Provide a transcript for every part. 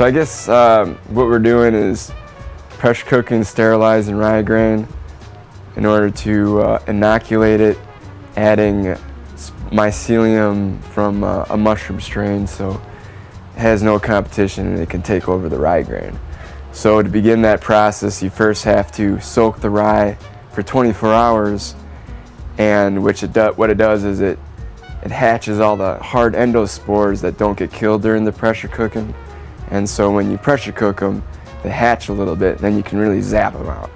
So I guess what we're doing is pressure cooking, sterilizing rye grain in order to inoculate it, adding mycelium from a mushroom strain, so it has no competition and it can take over the rye grain. So to begin that process, you first have to soak the rye for 24 hours, and what it does is it hatches all the hard endospores that don't get killed during the pressure cooking. And so when you pressure cook them, they hatch a little bit, then you can really zap them out.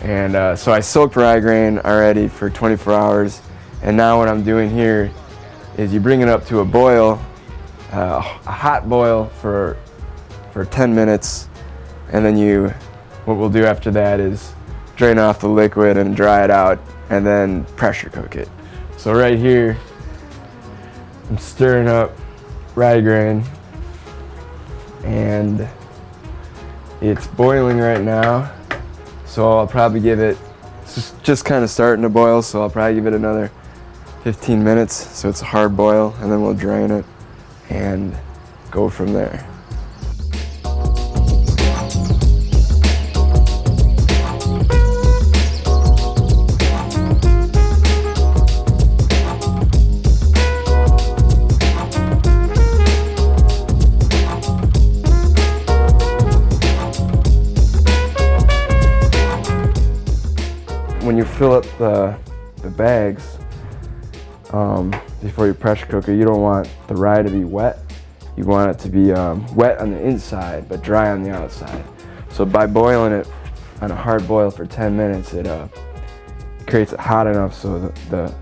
And so I soaked rye grain already for 24 hours, and now what I'm doing here is you bring it up to a boil, a hot boil for 10 minutes, and then what we'll do after that is drain off the liquid and dry it out, and then pressure cook it. So right here, I'm stirring up rye grain, and it's boiling right now. So I'll probably give it, it's just kind of starting to boil, so I'll probably give it another 15 minutes, so it's a hard boil, and then we'll drain it and go from there. When you fill up the bags before you pressure cook it, you don't want the rye to be wet. You want it to be wet on the inside but dry on the outside. So by boiling it on a hard boil for 10 minutes, it creates it hot enough so that the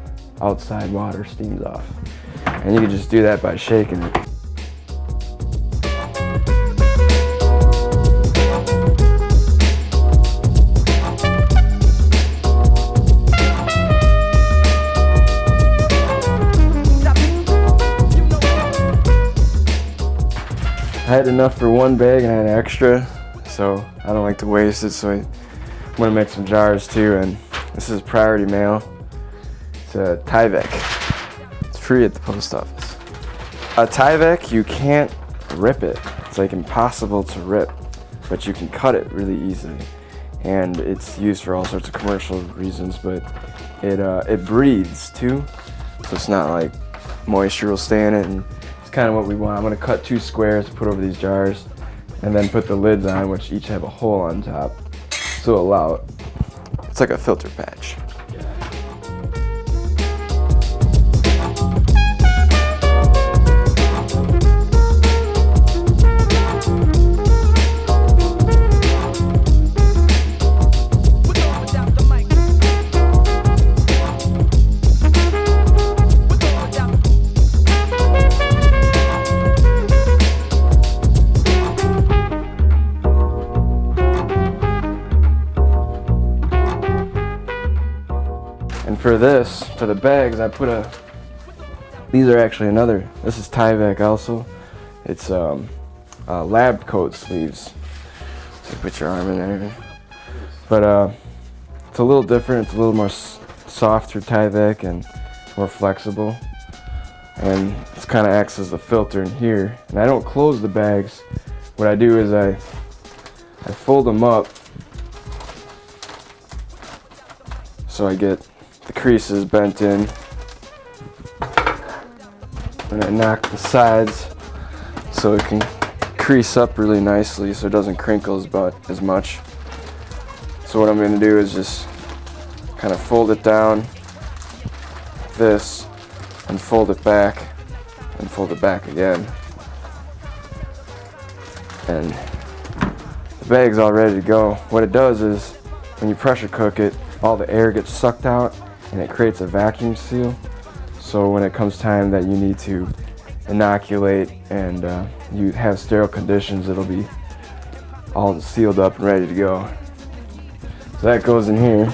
outside water steams off. And you can just do that by shaking it. I had enough for one bag and I had extra, so I don't like to waste it, so I'm gonna make some jars too. And this is priority mail. It's a Tyvek. It's free at the post office. A Tyvek, you can't rip it. It's like impossible to rip, but you can cut it really easily. And it's used for all sorts of commercial reasons, but it breathes too, so it's not like moisture will stay in it. And it's kind of what we want. I'm going to cut 2 squares to put over these jars, and then put the lids on, which each have a hole on top, so it'll allow it. It's like a filter patch. And for the bags, I put these are actually this is Tyvek also. It's lab coat sleeves. So you put your arm in there. But it's a little different, it's a little more softer Tyvek and more flexible. And it kind of acts as the filter in here. And I don't close the bags. What I do is I fold them up so I get the creases bent in, and I knock the sides so it can crease up really nicely so it doesn't crinkle as much. So what I'm going to do is just kind of fold it down like this and fold it back and fold it back again. And the bag's all ready to go. What it does is when you pressure cook it, all the air gets sucked out and it creates a vacuum seal. So when it comes time that you need to inoculate and you have sterile conditions, it'll be all sealed up and ready to go. So that goes in here.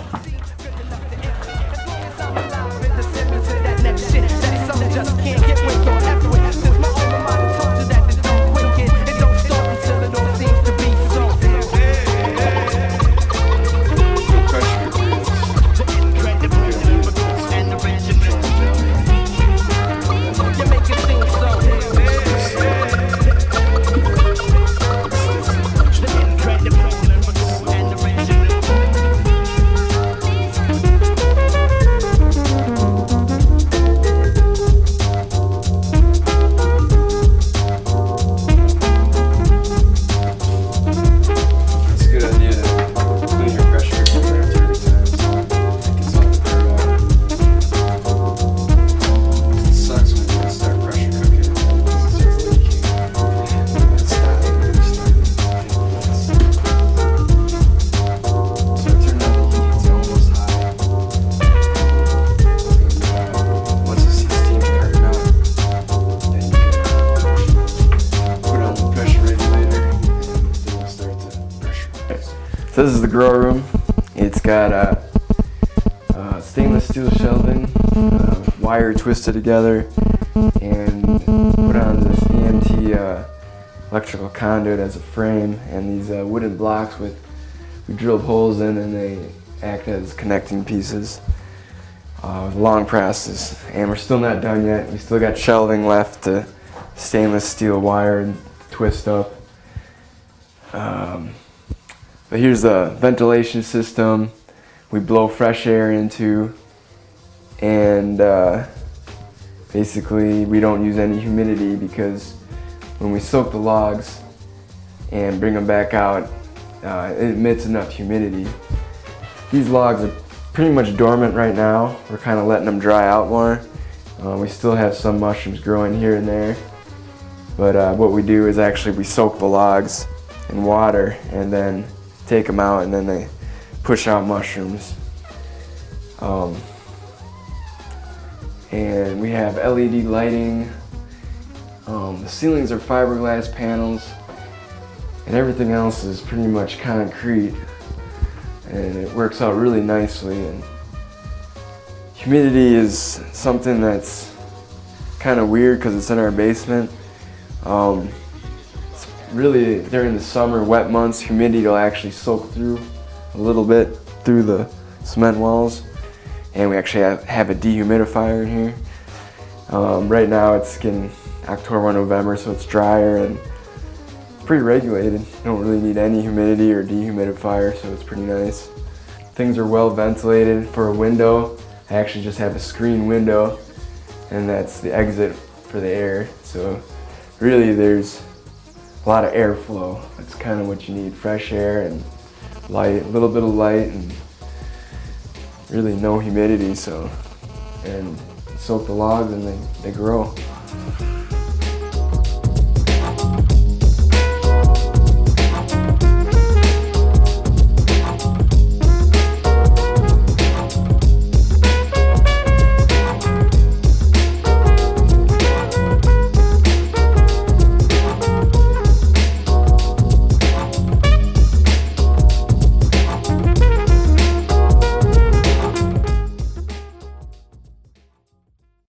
So this is the grow room. It's got stainless steel shelving, wire twisted together, and put on this EMT electrical conduit as a frame, and these wooden blocks we drilled holes in, and they act as connecting pieces. A long process, and we're still not done yet. We still got shelving left to stainless steel wire and twist up. But here's the ventilation system we blow fresh air into, and basically we don't use any humidity because when we soak the logs and bring them back out, it emits enough humidity. These logs are pretty much dormant right now. We're kind of letting them dry out more. We still have some mushrooms growing here and there, but what we do is actually we soak the logs in water and then take them out, and then they push out mushrooms. And we have LED lighting. The ceilings are fiberglass panels, and everything else is pretty much concrete, and it works out really nicely. And humidity is something that's kind of weird because it's in our basement. It's really during the summer, wet months, humidity will actually soak through a little bit through the cement walls, and we actually have a dehumidifier in here. Right now it's getting October, November, so it's drier and pretty regulated. You don't really need any humidity or dehumidifier, so it's pretty nice. Things are well ventilated. For a window, I actually just have a screen window, and that's the exit for the air. So really there's a lot of airflow. That's kind of what you need, fresh air and light, a little bit of light, and really no humidity. So, and soak the logs and they grow.